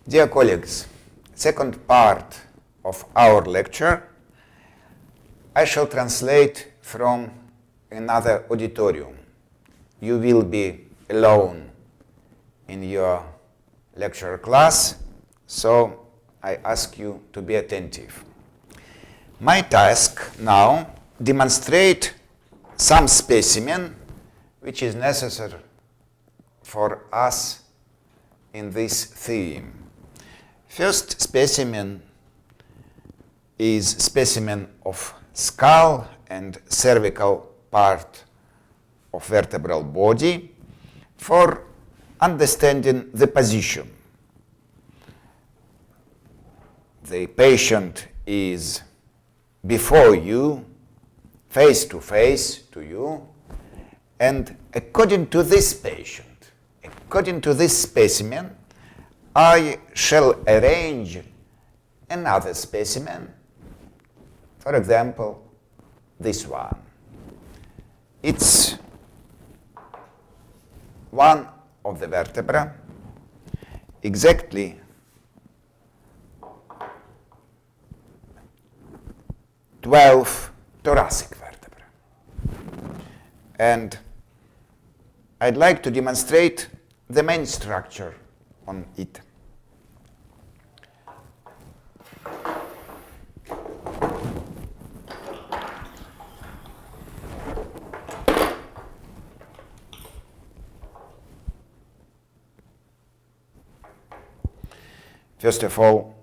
Dear colleagues, second part of our lecture, I shall translate from another auditorium. You will be alone in your lecture class, so I ask you to be attentive. My task now demonstrate some specimen which is necessary for us in this theme. First specimen is specimen of skull and cervical part of vertebral body for understanding the position. The patient is before you, face to face to you, and according to this patient, according to this specimen, I shall arrange another specimen, for example, this one. It's one of the vertebrae, exactly twelve thoracic vertebrae. And I'd like to demonstrate the main structure on it. First of all,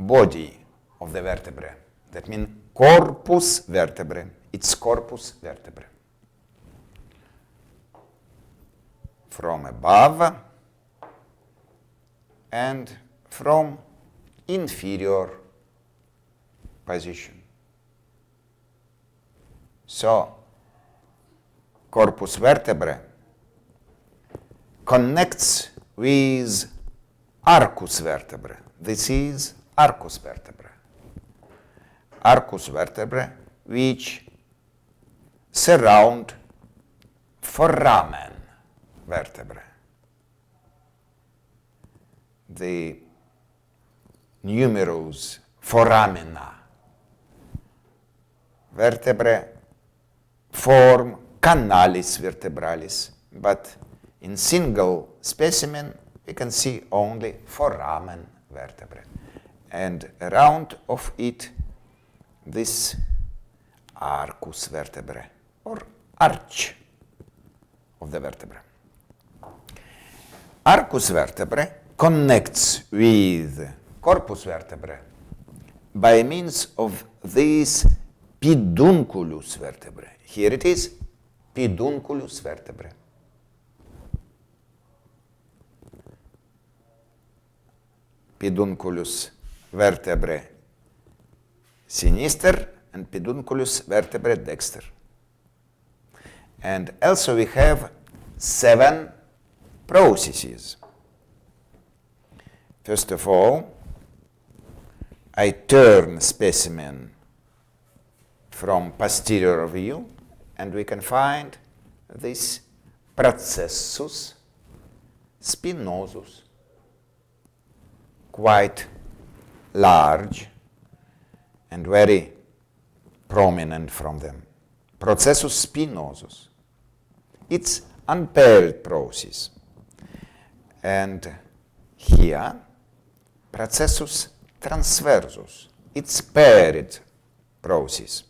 body of the vertebrae. That means corpus vertebrae. It's corpus vertebrae. From above and from inferior position. So, corpus vertebrae connects with arcus vertebrae. This is arcus vertebrae. Arcus vertebrae which surround foramen vertebrae. The numerous foramina vertebrae form canalis vertebralis, but in single specimen we can see only foramen vertebrae, and around of it this arcus vertebrae or arch of the vertebrae. Arcus vertebrae connects with corpus vertebrae by means of this pedunculus vertebrae. Here it is, pedunculus vertebrae. Pedunculus vertebrae sinister and pedunculus vertebrae dexter. And also we have 7 processes. First of all, I turn specimen from posterior view, and we can find this processus spinosus, quite large and very prominent from them. Processus spinosus. It's unpaired process. And here, processus transversus. It's paired process.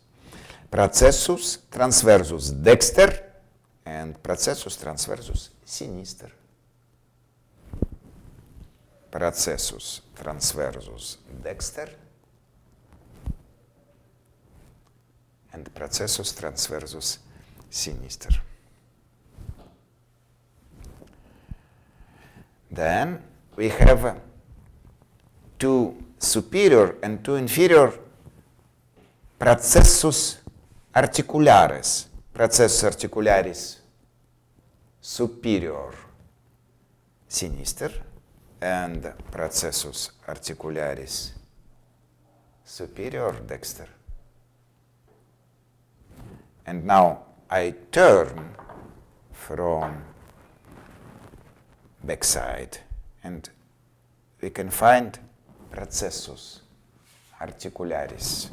Processus transversus dexter and processus transversus sinister. Processus transversus dexter and processus transversus sinister. Then we have 2 superior and 2 inferior processus articularis. Processus articularis superior sinister and processus articularis superior dexter. And now I turn from backside and we can find processus articularis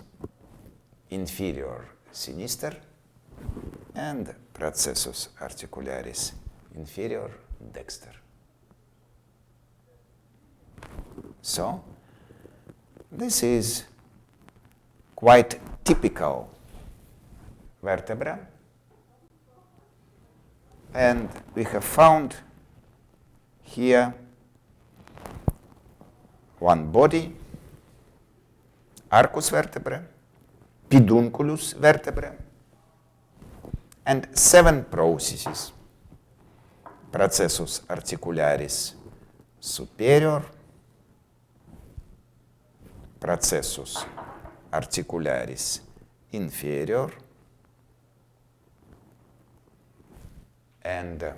inferior sinister and processus articularis inferior dexter. So, this is quite typical vertebra, and we have found here one body, arcus vertebrae, pedunculus vertebrae, and 7 processes: processus articularis superior, processus articularis inferior, and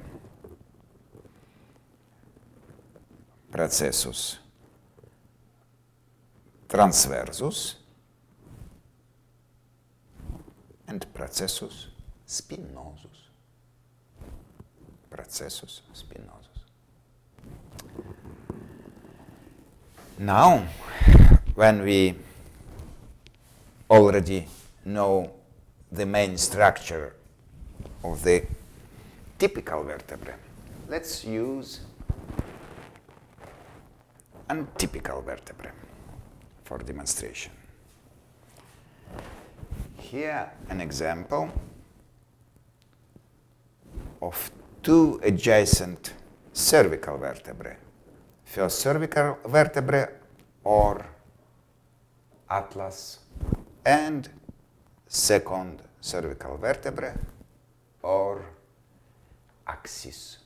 processus transversus and processus spinosus. Processus spinosus. Now, when we already know the main structure of the typical vertebrae, let's use untypical vertebrae for demonstration. Here an example of 2 adjacent cervical vertebrae. First cervical vertebrae or atlas, and second cervical vertebrae or axis.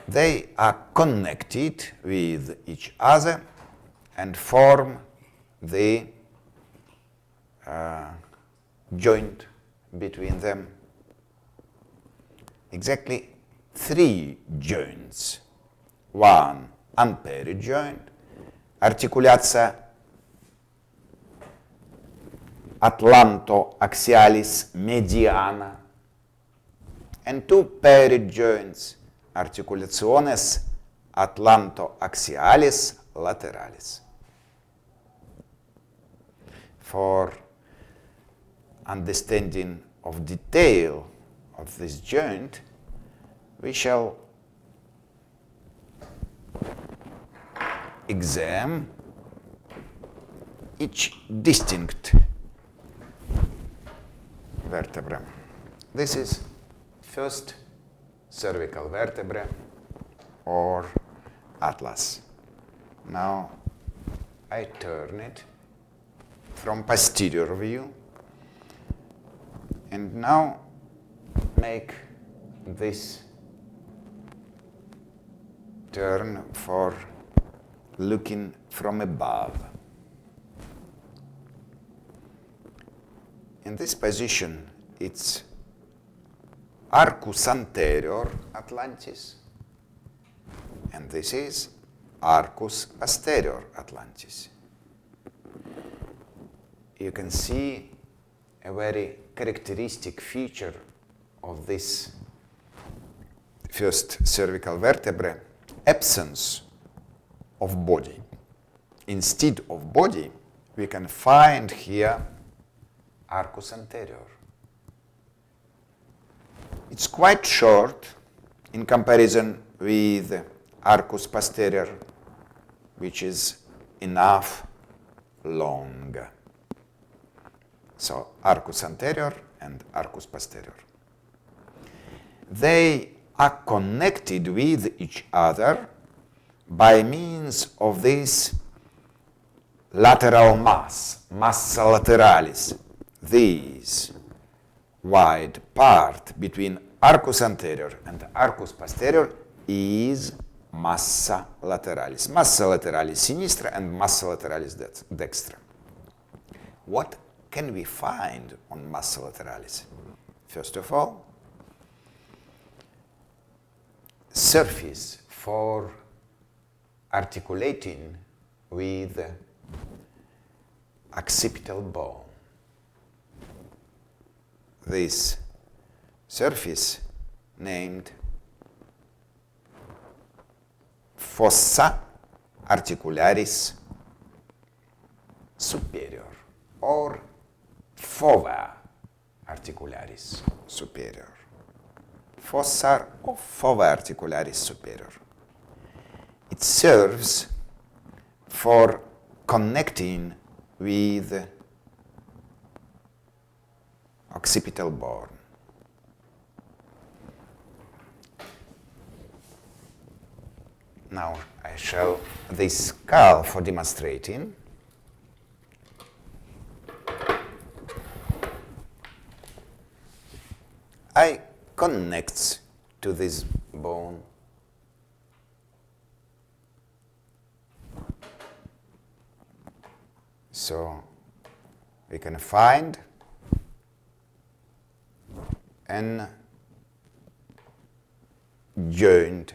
They are connected with each other and form the joint between them. Exactly 3 joints. One unpaired joint, articulatia atlanto-axialis mediana, and 2 paired joints, articulationes atlanto-axialis lateralis. For understanding of detail of this joint, we shall examine each distinct vertebra. This is first cervical vertebra or atlas. Now I turn it from posterior view and now make this turn for looking from above. In this position, it's arcus anterior atlantis, and this is arcus posterior atlantis. You can see a very characteristic feature of this first cervical vertebrae: absence of body. Instead of body, we can find here arcus anterior. It's quite short in comparison with arcus posterior, which is enough long. So arcus anterior and arcus posterior. They are connected with each other by means of this lateral mass, massa lateralis. This wide part between arcus anterior and arcus posterior is massa lateralis. Massa lateralis sinistra and massa lateralis dextra. What can we find on massa lateralis? First of all, surface for articulating with occipital bone. This surface named fossa articularis superior or fova articularis superior. Fossa or fova articularis superior. It serves for connecting with occipital bone. Now I show this skull for demonstrating. I connect to this bone so we can find an joint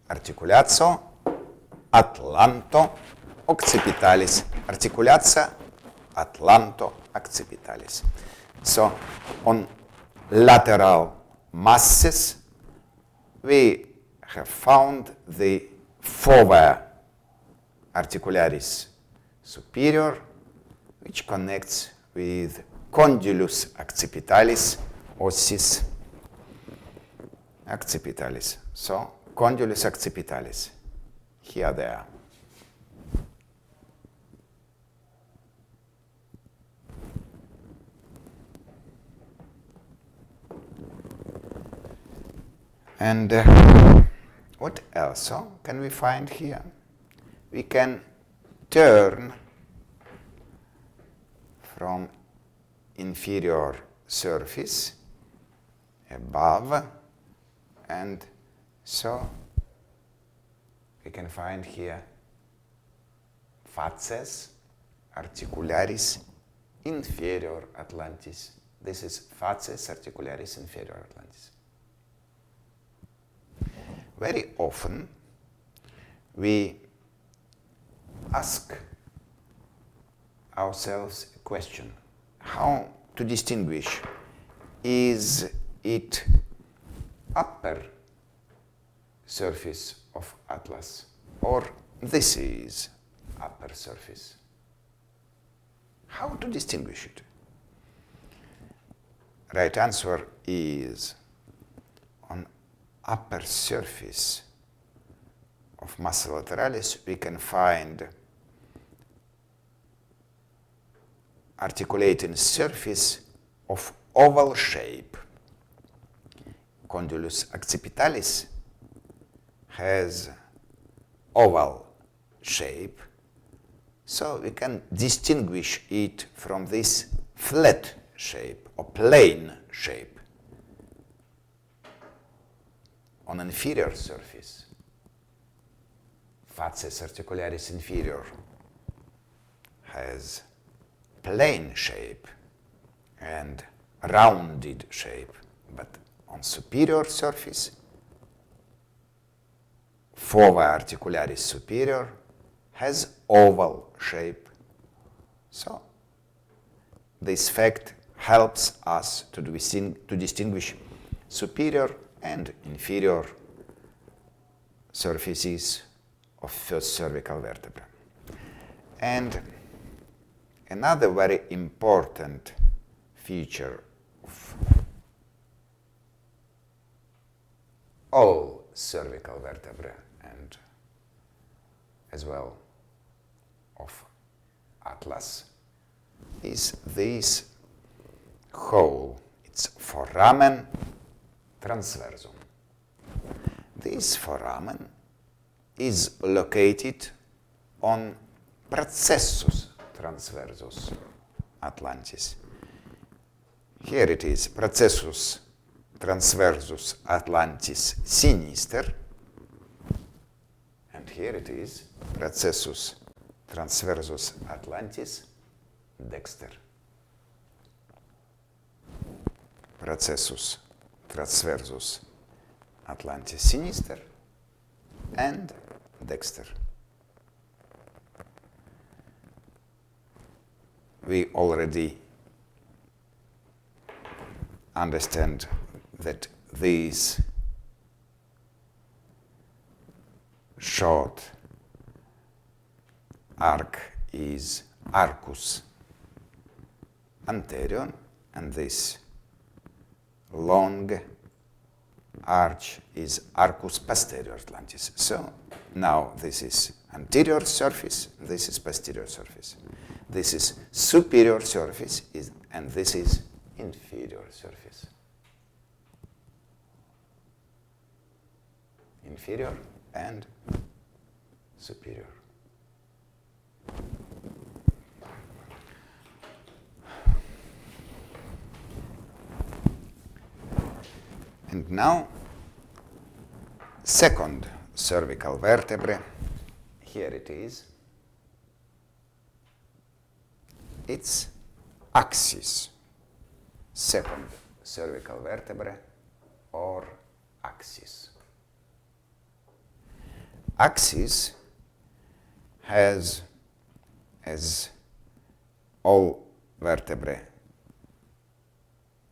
articulatio atlanto-occipitalis. Articulatio atlanto-occipitalis. So on lateral masses we have found the fova articularis superior, which connects with condylus occipitalis ossis occipitalis. So condylus occipitalis, here they are. And what else can we find here? We can turn from inferior surface above, and so we can find here facies articularis inferior atlantis. This is facies articularis inferior atlantis. Very often we ask ourselves a question: how to distinguish, is it upper surface of atlas or this is upper surface? How to distinguish it? Right answer is, on upper surface of massa lateralis we can find articulating surface of oval shape. Condylus occipitalis has oval shape, so we can distinguish it from this flat shape or plane shape. On inferior surface, facies articularis inferior has plane shape and rounded shape, but on superior surface, fova articularis superior has oval shape. So this fact helps us to distinguish superior and inferior surfaces of first cervical vertebra. And another very important feature of all cervical vertebrae and as well of atlas is this hole. It's foramen transversum. This foramen is located on processus transversus atlantis. Here it is, processus transversus atlantis sinister, and here it is, processus transversus atlantis dexter. Processus transversus atlantis sinister and dexter. We already understand that these short arc is arcus anterior, and this long arch is arcus posterior atlantis. So now this is anterior surface, this is posterior surface. This is superior surface, and this is inferior surface. Inferior and superior. And now, second cervical vertebrae, here it is. Its axis, second cervical vertebrae or axis. Axis has, as all vertebrae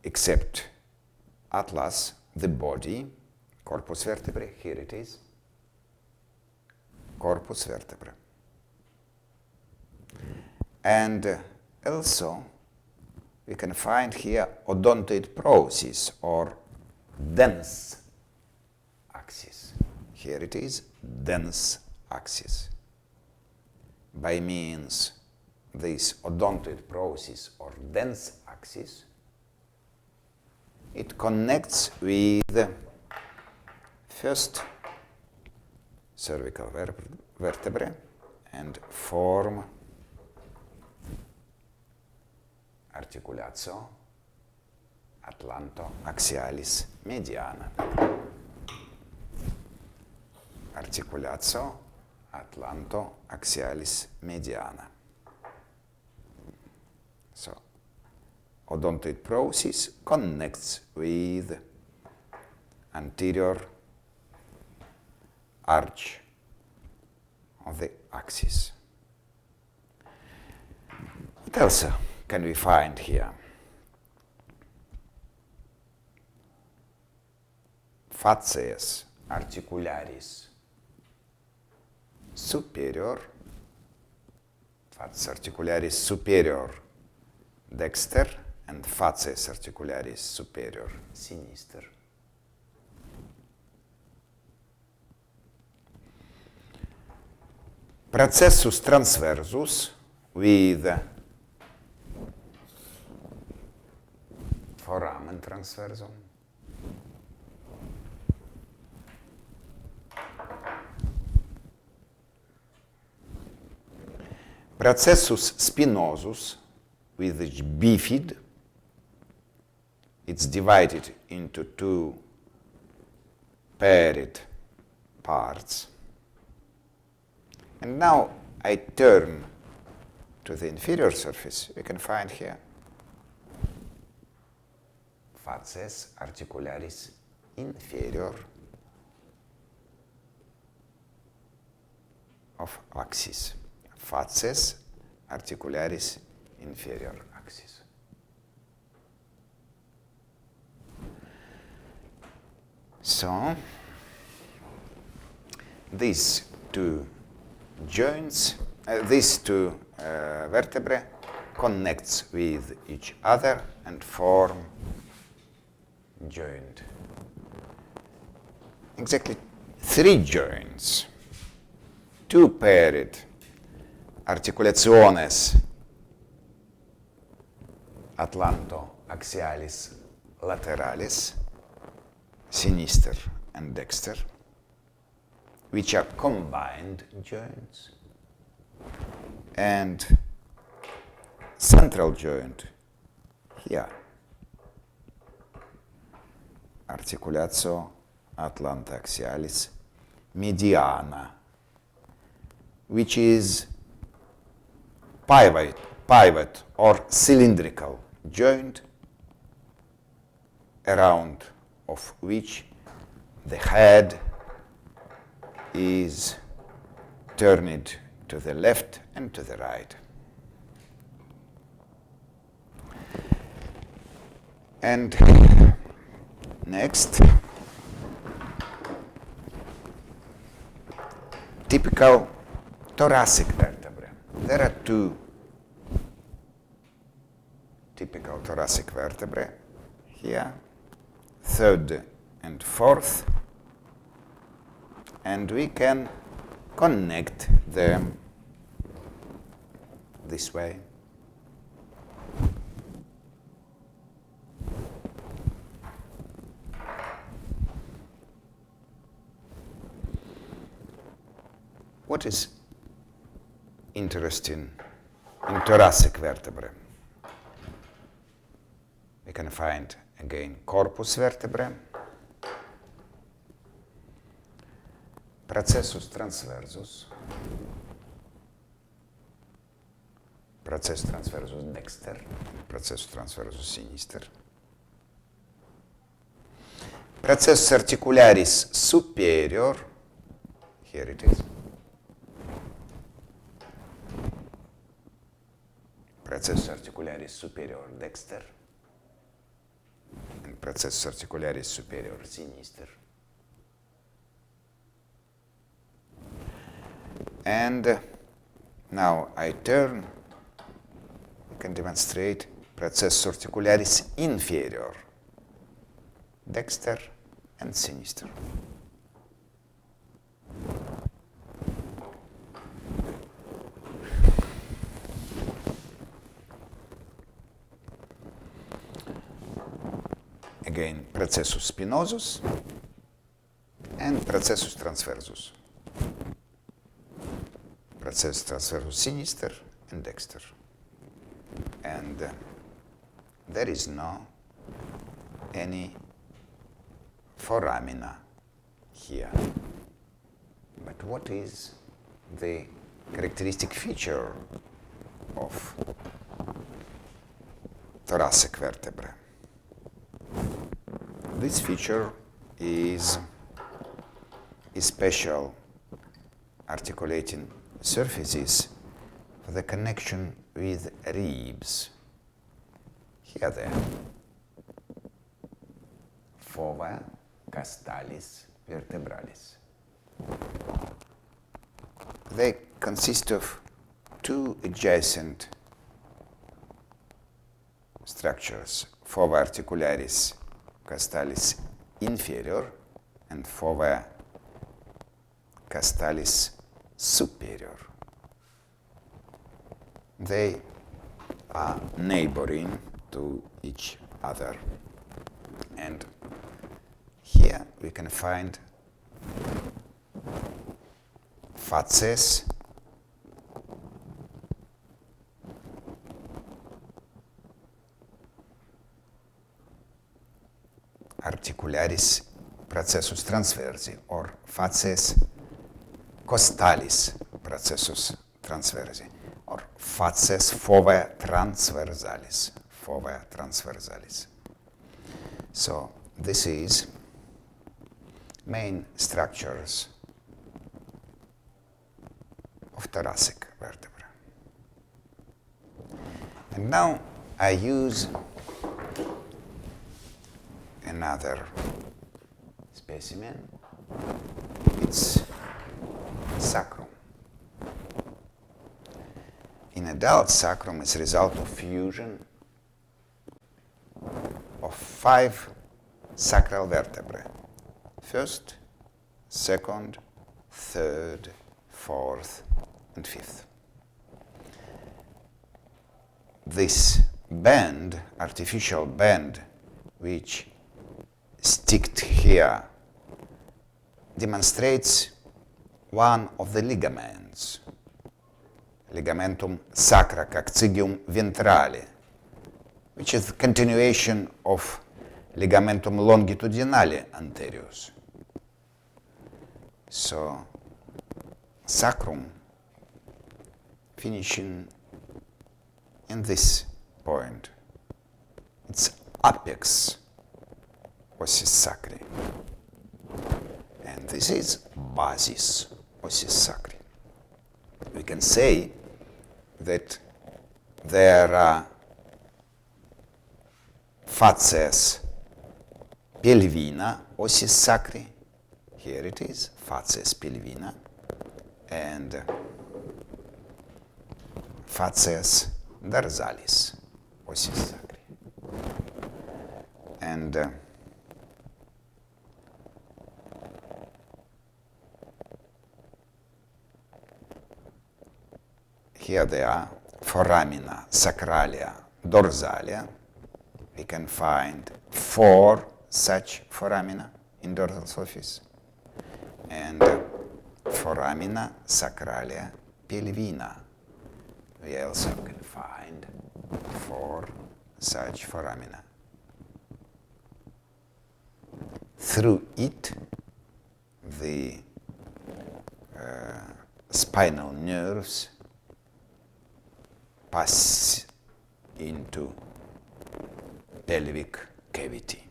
except atlas, the body, corpus vertebrae, here it is, corpus vertebrae. And also, we can find here odontoid process or dense axis. Here it is, dense axis. By means this odontoid process or dense axis, it connects with the first cervical vertebrae and form articulatio atlanto-axialis mediana. Articulatio atlanto-axialis mediana. So, odontoid process connects with anterior arch of the axis. What else can we find here? Facies articularis superior, facies articularis superior dexter, and facies articularis superior sinister. Processus transversus with foramen transversum, processus spinosus with its bifid. It's divided into two paired parts. And now I turn to the inferior surface. We can find here facies articularis inferior of axis. Facies articularis inferior axis. So, these two joints, these two vertebrae connects with each other and form joint. Exactly three joints, two paired articulationes atlanto-axialis lateralis, sinister and dexter, which are combined joints, and central joint here, articulatio atlanto-axialis mediana, which is pivot or cylindrical joint around of which the head is turned to the left and to the right. And typical thoracic vertebrae. There are two typical thoracic vertebrae here, third and fourth, and we can connect them this way. What is interesting in thoracic vertebrae? We can find again corpus vertebrae, processus transversus, processus transversus dexter, processus transversus sinister, processus articularis superior, here it is, processus articularis superior dexter, and processus articularis superior sinister. And now I turn, I can demonstrate processus articularis inferior, dexter and sinister. Again, processus spinosus and processus transversus. Processus transversus sinister and dexter. And there is no any foramina here. But what is the characteristic feature of thoracic vertebrae? This feature is special articulating surfaces for the connection with ribs. Here they are. Fova castalis vertebralis. They consist of two adjacent structures, fova articularis castalis inferior and fova castalis superior. They are neighboring to each other. And here we can find faces articularis processus transversi, or facies costalis processus transversi, or facies fovae transversalis, fovae transversalis. So this is main structures of thoracic vertebra. And now I use another specimen. It's sacrum. In adult sacrum, it's a result of fusion of 5 sacral vertebrae. First, second, third, fourth, and fifth. This band, artificial band, which sticked here, demonstrates one of the ligaments, ligamentum sacrococcygeum ventrale, which is the continuation of ligamentum longitudinale anterius. So, sacrum finishing in this point. It's apex ossis sacri. And this is basis ossis sacri. We can say that there are facies pelvina ossis sacri. Here it is, facies pelvina. and facies dorsalis, ossis sacri. And here they are, foramina, sacralia, dorsalia. We can find 4 such foramina in dorsal surface, and foramina, sacralia, pelvina. We also can find 4 such foramina. Through it, the spinal nerves pass into pelvic cavity.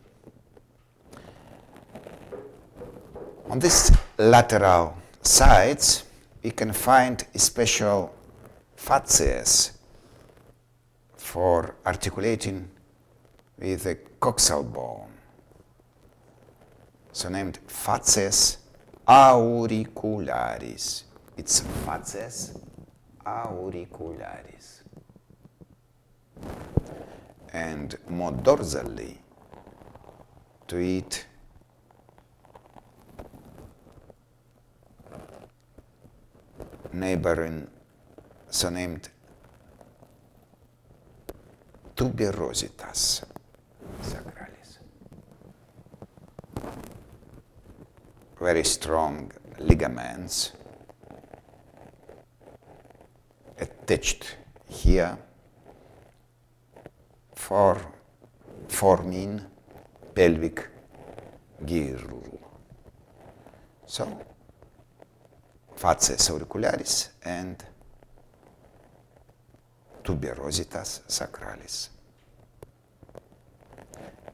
On these lateral sides, we can find special facies for articulating with the coxal bone, so named facies auricularis. It's facies auricularis. And more dorsally to it, neighboring, so named tuberositas sacralis. Very strong ligaments attached here for forming pelvic girdle. So, facies auricularis and tuberositas sacralis.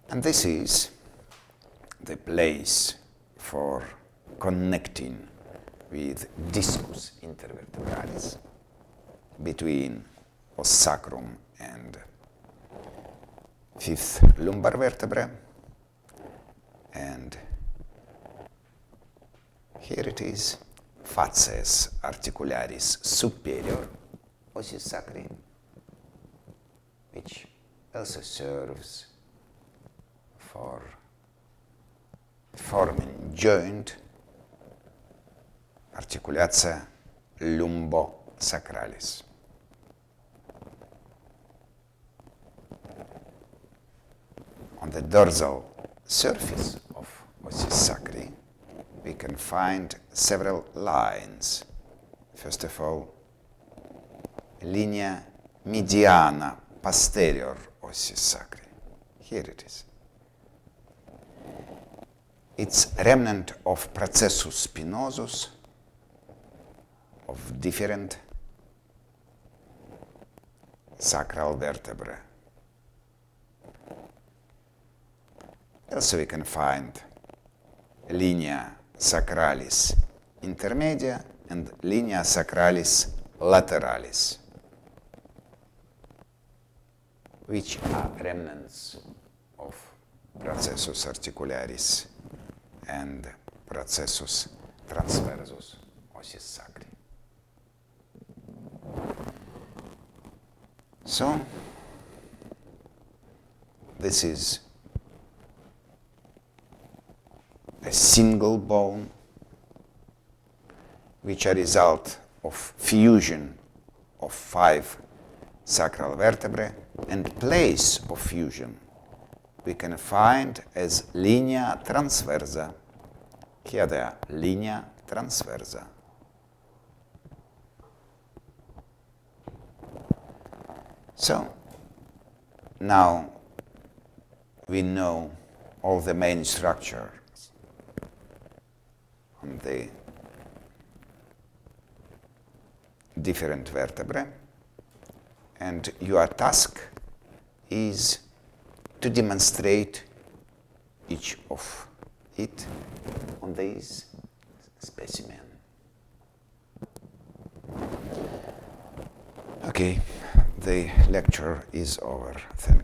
And this is the place for connecting with discus intervertebralis between os sacrum and 5th lumbar vertebrae, and here it is, facies articularis superior ossis sacri, which also serves for forming joint articulatia lumbosacralis. On the dorsal surface of ossis sacri, we can find several lines. First of all, linea mediana posterior ossis sacri. Here it is. It's remnant of processus spinosus of different sacral vertebrae. Also we can find linea sacralis intermedia and linea sacralis lateralis, which are remnants of processus articularis and processus transversus ossis sacri. So, this is a single bone, which is a result of fusion of 5 sacral vertebrae, and place of fusion we can find as linea transversa. Here they are, linea transversa. So, now we know all the main structures on the different vertebrae, and your task is to demonstrate each of it on this specimen. Okay, the lecture is over. Thank you.